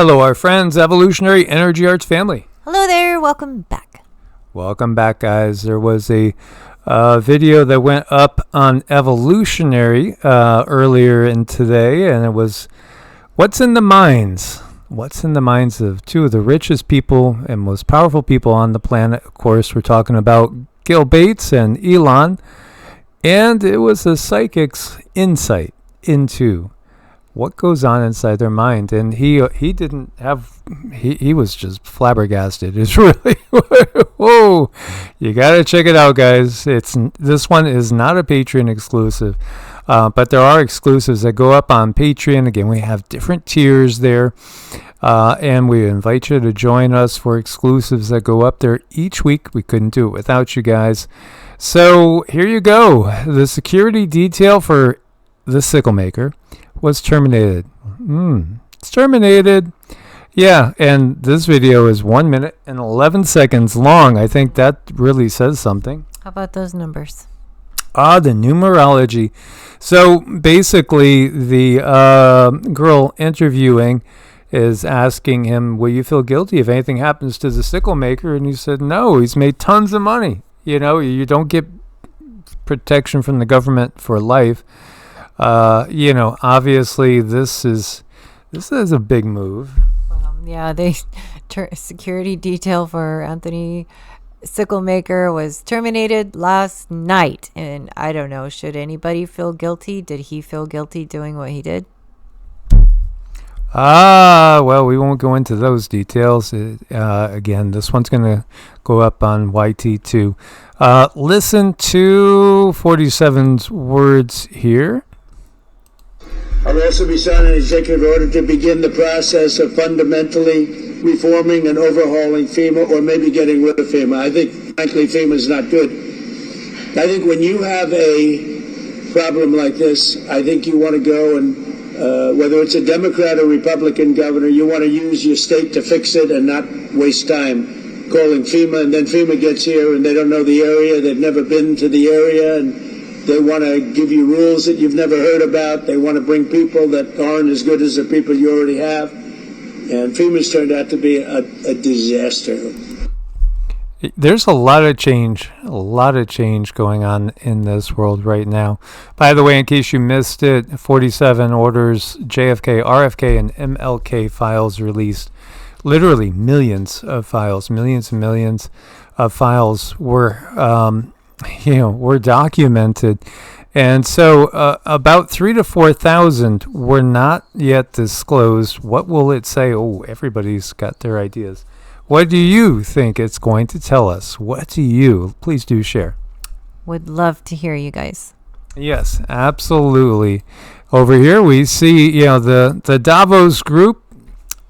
Hello, our friends, Evolutionary Energy Arts family. Hello there. Welcome back. Welcome back, guys. There was a video that went up on Evolutionary earlier in today, and it was what's in the minds. What's in the minds of two of the richest people and most powerful people on the planet. Of course, we're talking about Gil Bates and Elon. And it was a psychic's insight into what goes on inside their mind. And he didn't have, he was just flabbergasted. It's really, whoa, you got to check it out, guys. This one is not a Patreon exclusive, but there are exclusives that go up on Patreon. Again, we have different tiers there, and we invite you to join us for exclusives that go up there each week. We couldn't do it without you guys. So here you go. The security detail for the sickle maker was terminated. It's terminated. Yeah, and this video is 1 minute and 11 seconds long. I think that really says something. How about those numbers? The numerology. So basically, the girl interviewing is asking him, will you feel guilty if anything happens to the sickle maker? And he said, no, he's made tons of money. You know, you don't get protection from the government for life. Obviously this is a big move. Yeah, security detail for Anthony Sicklemaker was terminated last night. And I don't know, should anybody feel guilty? Did he feel guilty doing what he did? Well, we won't go into those details. Again, this one's going to go up on YT2. Listen to 47's words here. I'll also be signing an executive order to begin the process of fundamentally reforming and overhauling FEMA, or maybe getting rid of FEMA. I think, frankly, FEMA is not good. I think when you have a problem like this, I think you want to go and whether it's a Democrat or Republican governor, you want to use your state to fix it and not waste time calling FEMA. And then FEMA gets here and they don't know the area. They've never been to the area, and they want to give you rules that you've never heard about. They want to bring people that aren't as good as the people you already have. And FEMA's turned out to be a disaster. There's a lot of change going on in this world right now. By the way, in case you missed it, 47 orders JFK, RFK, and MLK files released. Literally millions and millions of files were, were documented. And so about 3,000 to 4,000 were not yet disclosed. What will it say? Oh, everybody's got their ideas. What do you think it's going to tell us? What do you? Please do share. Would love to hear you guys. Yes, absolutely. Over here we see, the Davos group.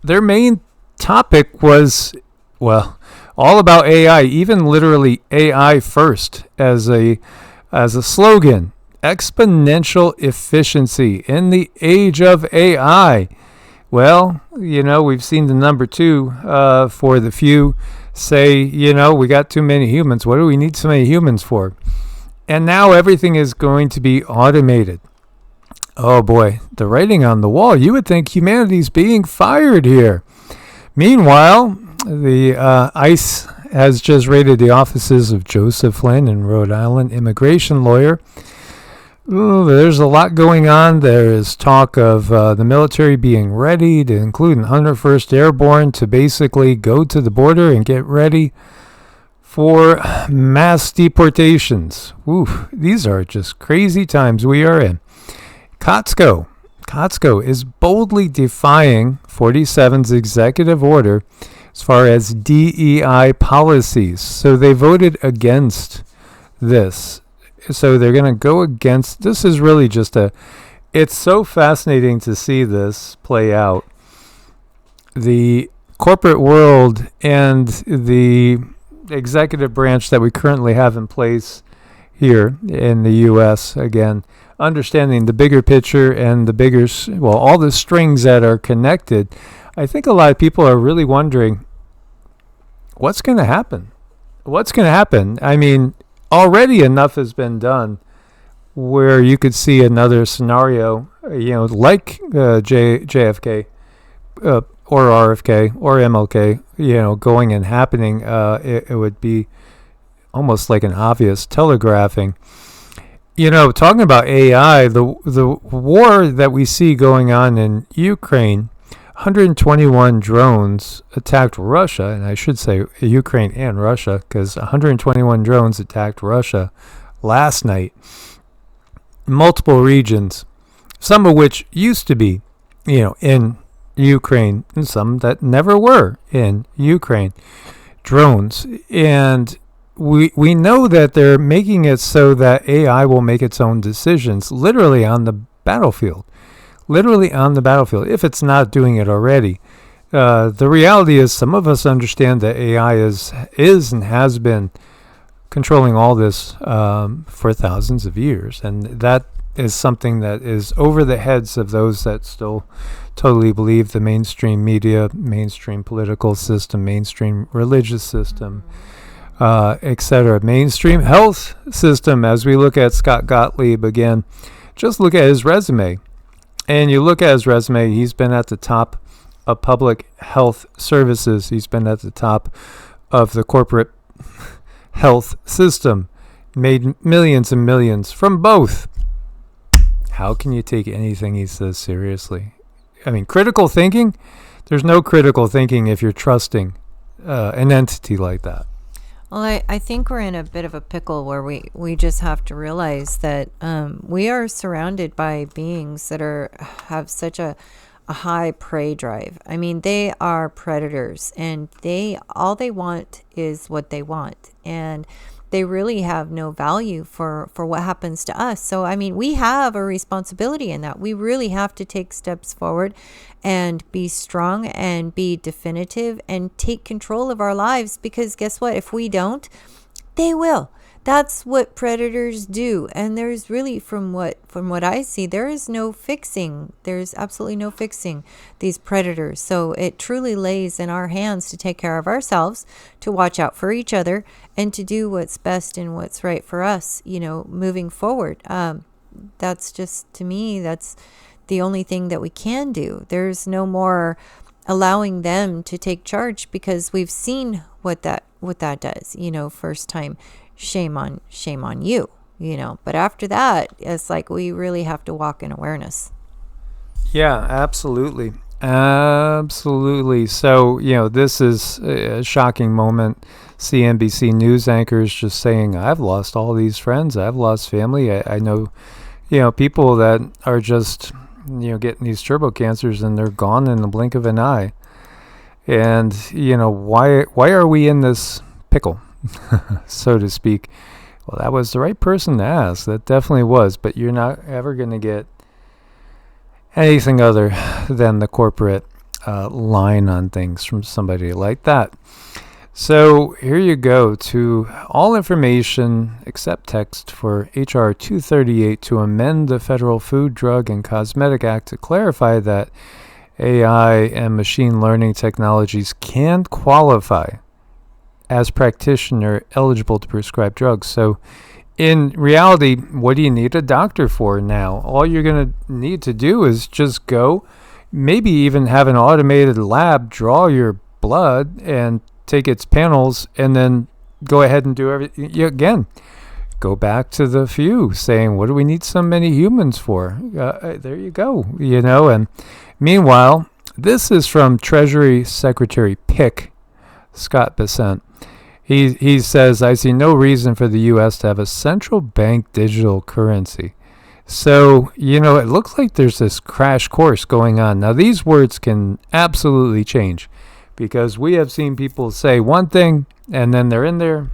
Their main topic was, well, all about AI, even literally AI first as a slogan. Exponential efficiency in the age of AI. Well, we've seen the number 2 for the few say, we got too many humans. What do we need so many humans for? And now everything is going to be automated. Oh boy, the writing on the wall. You would think humanity's being fired here. Meanwhile, the ICE has just raided the offices of Joseph Flynn, in Rhode Island, immigration lawyer. Ooh, there's a lot going on. There is talk of the military being ready to include 101st Airborne to basically go to the border and get ready for mass deportations. Ooh, these are just crazy times we are in. Costco is boldly defying 47's executive order as far as DEI policies. So they voted against this. So they're going to go against. This is really just it's so fascinating to see this play out. The corporate world and the executive branch that we currently have in place here in the U.S., again, understanding the bigger picture and all the strings that are connected. I think a lot of people are really wondering, what's going to happen? I mean, already enough has been done where you could see another scenario, like JFK or RFK or MLK, going and happening, it would be almost like an obvious telegraphing. Talking about AI, the war that we see going on in Ukraine, 121 drones attacked Russia, and I should say Ukraine and Russia, because 121 drones attacked Russia last night. Multiple regions, some of which used to be, in Ukraine, and some that never were in Ukraine. Drones. And we know that they're making it so that AI will make its own decisions, literally on the battlefield. Literally on the battlefield, if it's not doing it already. The reality is, some of us understand that AI is and has been controlling all this for thousands of years, and that is something that is over the heads of those that still totally believe the mainstream media, mainstream political system, mainstream religious system, etc. Mainstream health system. As we look at Scott Gottlieb again, just look at his resume. And you look at his resume, he's been at the top of public health services. He's been at the top of the corporate health system. Made millions and millions from both. How can you take anything he says seriously? I mean, critical thinking? There's no critical thinking if you're trusting an entity like that. Well, I think we're in a bit of a pickle where we just have to realize that we are surrounded by beings that have such a high prey drive. I mean, they are predators, and all they want is what they want, and they really have no value for what happens to us. So, I mean, we have a responsibility in that. We really have to take steps forward and be strong and be definitive and take control of our lives, because guess what? If we don't, they will. That's what predators do. And there's really, from what I see, there is no fixing. There's absolutely no fixing these predators. So it truly lays in our hands to take care of ourselves, to watch out for each other, and to do what's best and what's right for us, moving forward. That's just, to me, that's the only thing that we can do. There's no more allowing them to take charge, because we've seen what that does. First time, shame on you, but after that, it's like we really have to walk in awareness. Yeah, absolutely. So, this is a shocking moment. CNBC news anchors just saying, I've lost all these friends, I've lost family. I know, people that are just, getting these turbo cancers, and they're gone in the blink of an eye. And, why are we in this pickle? So to speak. Well, that was the right person to ask. That definitely was. But you're not ever going to get anything other than the corporate line on things from somebody like that. So here you go to all information except text for H.R. 238 to amend the Federal Food, Drug, and Cosmetic Act to clarify that AI and machine learning technologies can qualify as practitioner eligible to prescribe drugs. So in reality, what do you need a doctor for now? All you're going to need to do is just go, maybe even have an automated lab draw your blood and take its panels, and then go ahead and do everything. Again, go back to the few saying, what do we need so many humans for? There you go, and meanwhile, this is from Treasury Secretary Pick, Scott Bessent. He says, I see no reason for the U.S. to have a central bank digital currency. So, it looks like there's this crash course going on. Now, these words can absolutely change, because we have seen people say one thing, and then they're in there,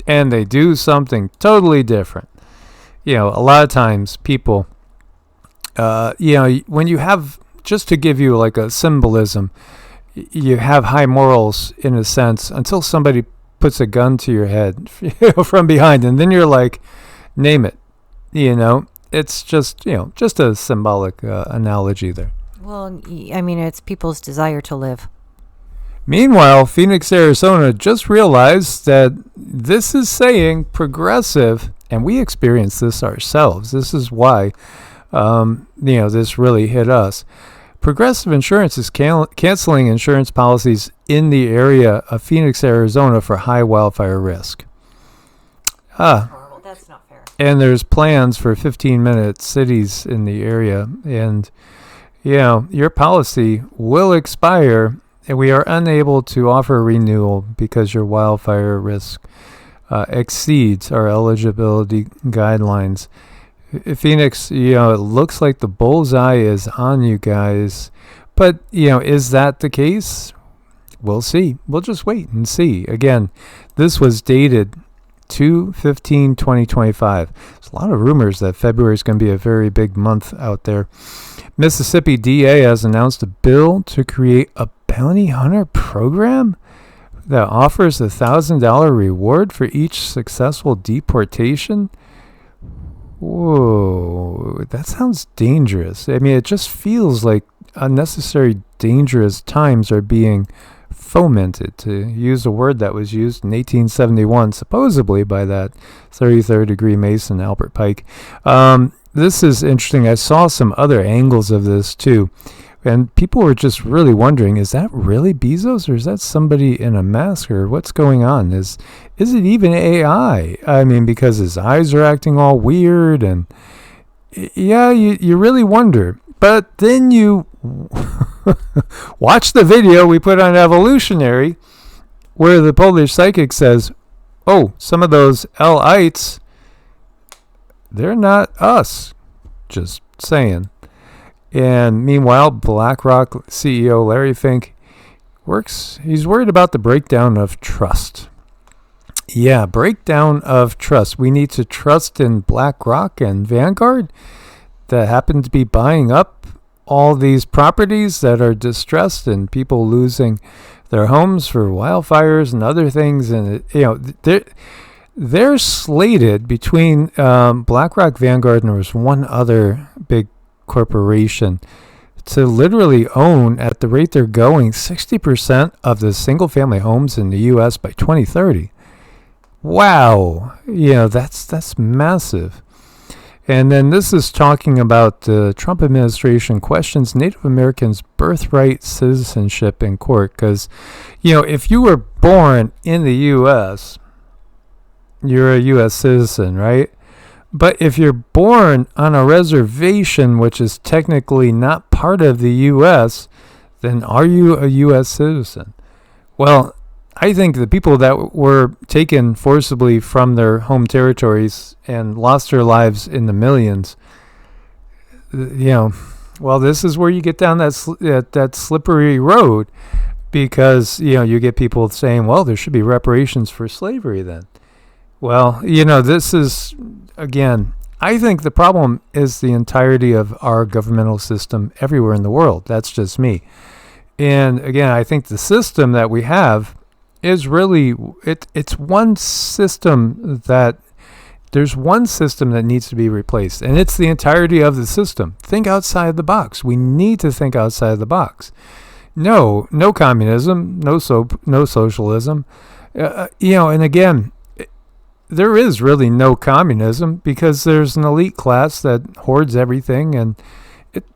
and they do something totally different. A lot of times people, when you have, just to give you like a symbolism, you have high morals in a sense until somebody puts a gun to your head from behind, and then you're like, name it. It's just a symbolic analogy there. Well, I mean, it's people's desire to live. Meanwhile, Phoenix, Arizona just realized that this is saying progressive, and we experience this ourselves. This is why, this really hit us. Progressive Insurance is canceling insurance policies in the area of Phoenix, Arizona for high wildfire risk. That's not fair. And there's plans for 15-minute cities in the area. And, your policy will expire, and we are unable to offer a renewal because your wildfire risk exceeds our eligibility guidelines. Phoenix, it looks like the bullseye is on you guys. But, is that the case? We'll see. We'll just wait and see. Again, this was dated 2/15/2025. There's a lot of rumors that February is going to be a very big month out there. Mississippi DA has announced a bill to create a bounty hunter program that offers a $1,000 reward for each successful deportation. Whoa, that sounds dangerous. I mean, it just feels like unnecessary dangerous times are being fomented, to use a word that was used in 1871, supposedly by that 33rd degree Mason, Albert Pike. This is interesting. I saw some other angles of this too. And people were just really wondering, is that really Bezos, or is that somebody in a mask, or what's going on? Is it even AI? I mean, because his eyes are acting all weird, and you really wonder. But then you watch the video we put on Evolutionary, where the Polish psychic says, oh, some of those L-ites, they're not us. Just saying. And meanwhile, BlackRock CEO Larry Fink he's worried about the breakdown of trust. Yeah, breakdown of trust. We need to trust in BlackRock and Vanguard that happen to be buying up all these properties that are distressed and people losing their homes for wildfires and other things. And, they're slated between BlackRock, Vanguard, and there was one other big corporation to literally own, at the rate they're going, 60% of the single-family homes in the U.S. by 2030. Wow, that's massive. And then this is talking about the Trump administration questions Native Americans' birthright citizenship in court, because if you were born in the U.S., you're a U.S. citizen, right? But if you're born on a reservation, which is technically not part of the U.S., then are you a U.S. citizen? Well, I think the people that were taken forcibly from their home territories and lost their lives in the millions, this is where you get down that slippery road, because, you get people saying, well, there should be reparations for slavery then. Well, this is, again, I think the problem is the entirety of our governmental system everywhere in the world. That's just me. And again, I think the system that we have is really, it's one system there's one system that needs to be replaced, and it's the entirety of the system. Think outside the box. We need to think outside the box. No communism, no socialism. And again, there is really no communism, because there's an elite class that hoards everything, and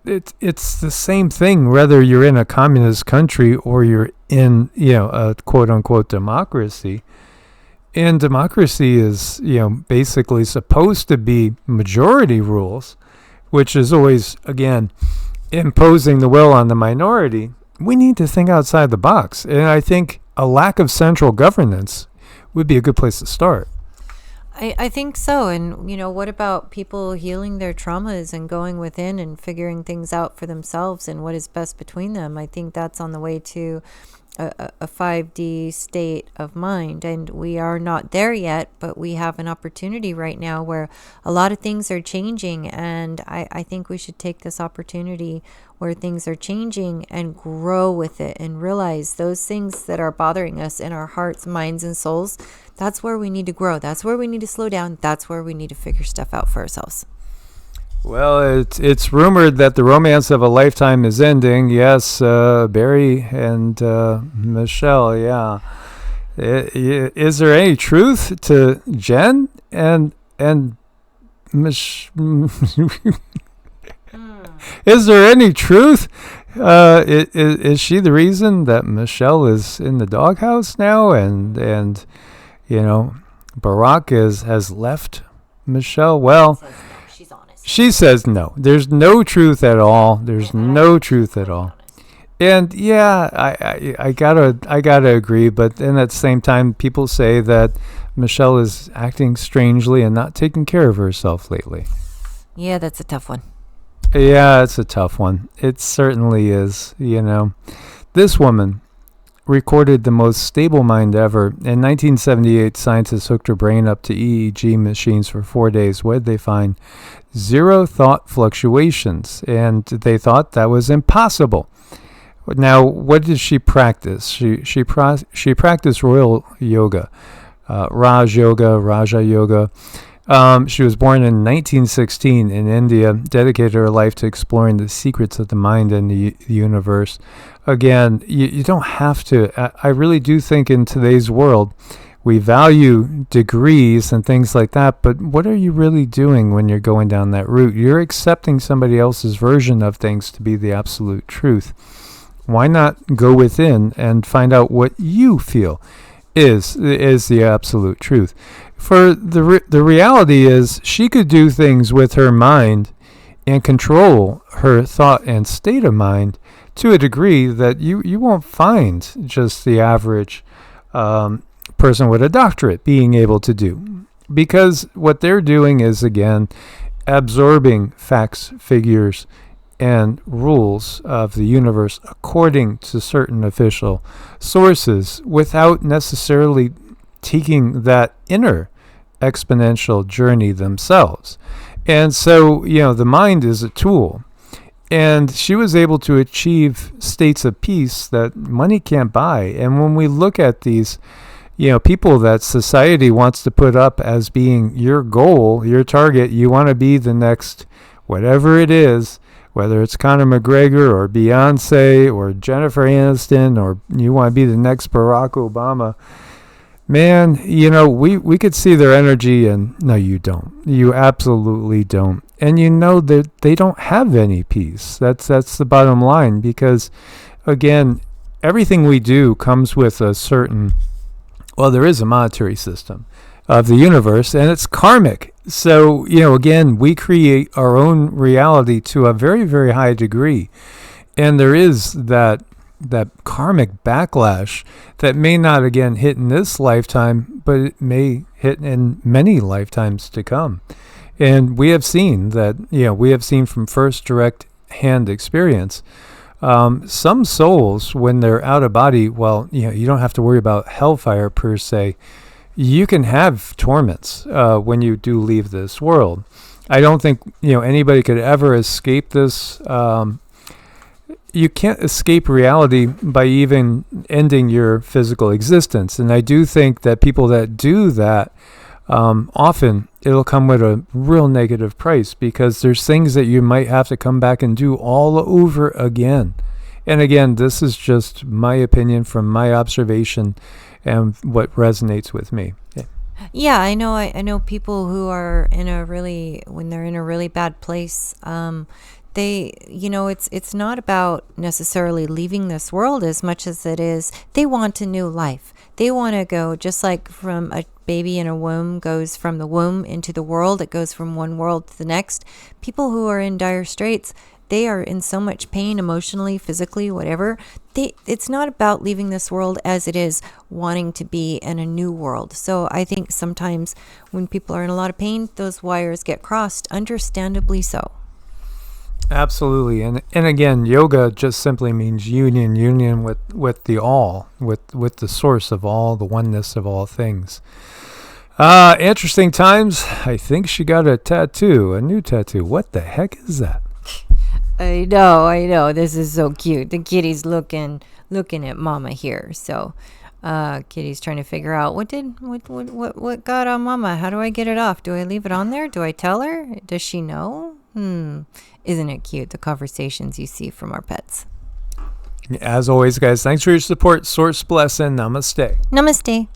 it's the same thing whether you're in a communist country or you're in a quote unquote democracy. And democracy is basically supposed to be majority rules, which is always, again, imposing the will on the minority. We need to think outside the box, and I think a lack of central governance would be a good place to start. I think so. And, what about people healing their traumas and going within and figuring things out for themselves and what is best between them? I think that's on the way to a 5D state of mind. And we are not there yet, but we have an opportunity right now where a lot of things are changing. And I think we should take this opportunity where things are changing and grow with it and realize those things that are bothering us in our hearts, minds, and souls. That's where we need to grow. That's where we need to slow down. That's where we need to figure stuff out for ourselves. Well, it's rumored that the romance of a lifetime is ending. Yes, Barry and Michelle, yeah. Is there any truth to Jen and Is there any truth? Is she the reason that Michelle is in the doghouse now, and Barack has left Michelle? Well, She's honest. she says no. There's no truth at all. There's no truth at all. And yeah, I gotta agree, but then at the same time, people say that Michelle is acting strangely and not taking care of herself lately. Yeah, that's a tough one. Yeah, it's a tough one. It certainly is. This woman recorded the most stable mind ever. In 1978, scientists hooked her brain up to EEG machines for 4 days. What did they find? 0 thought fluctuations, and they thought that was impossible. Now, what did she practice? She practiced royal yoga, Raja Yoga. She was born in 1916 in India, dedicated her life to exploring the secrets of the mind and the universe. Again, you don't have to. I really do think in today's world, we value degrees and things like that, but what are you really doing when you're going down that route? You're accepting somebody else's version of things to be the absolute truth. Why not go within and find out what you feel is the absolute truth? For the reality is, she could do things with her mind and control her thought and state of mind to a degree that you won't find just the average person with a doctorate being able to do. Because what they're doing is, again, absorbing facts, figures, and rules of the universe according to certain official sources without necessarily taking that inner exponential journey themselves. And so, the mind is a tool. And she was able to achieve states of peace that money can't buy. And when we look at these, people that society wants to put up as being your goal, your target, you want to be the next whatever it is, whether it's Conor McGregor or Beyonce or Jennifer Aniston, or you want to be the next Barack Obama, man, we could see their energy, and no, you don't. You absolutely don't. And that they don't have any peace. That's the bottom line, because, again, everything we do comes with a certain, there is a monetary system of the universe, and it's karmic. So, again, we create our own reality to a very, very high degree. And there is that karmic backlash that may not, again, hit in this lifetime, but it may hit in many lifetimes to come. And we have seen that, we have seen from first direct hand experience, some souls, when they're out of body, you don't have to worry about hellfire per se. You can have torments when you do leave this world. I don't think anybody could ever escape this. You can't escape reality by even ending your physical existence. And I do think that people that do that, often it'll come with a real negative price, because there's things that you might have to come back and do all over again. And again, this is just my opinion from my observation and what resonates with me. Yeah, I know people who are when they're in a really bad place, it's not about necessarily leaving this world as much as it is they want a new life. They want to go, just like from a baby in a womb goes from the womb into the world, it goes from one world to the next. People who are in dire straits, they are in so much pain emotionally, physically, whatever. It's not about leaving this world as it is wanting to be in a new world. So I think sometimes when people are in a lot of pain, those wires get crossed, understandably so. Absolutely. And again, yoga just simply means union with the all, with the source of all, the oneness of all things. Interesting times. I think she got a new tattoo. What the heck is that? I know. This is so cute. The kitty's looking at Mama here. So, Kitty's trying to figure out what got on Mama. How do I get it off? Do I leave it on there? Do I tell her? Does she know? Isn't it cute, the conversations you see from our pets? As always, guys, thanks for your support. Source bless and namaste. Namaste.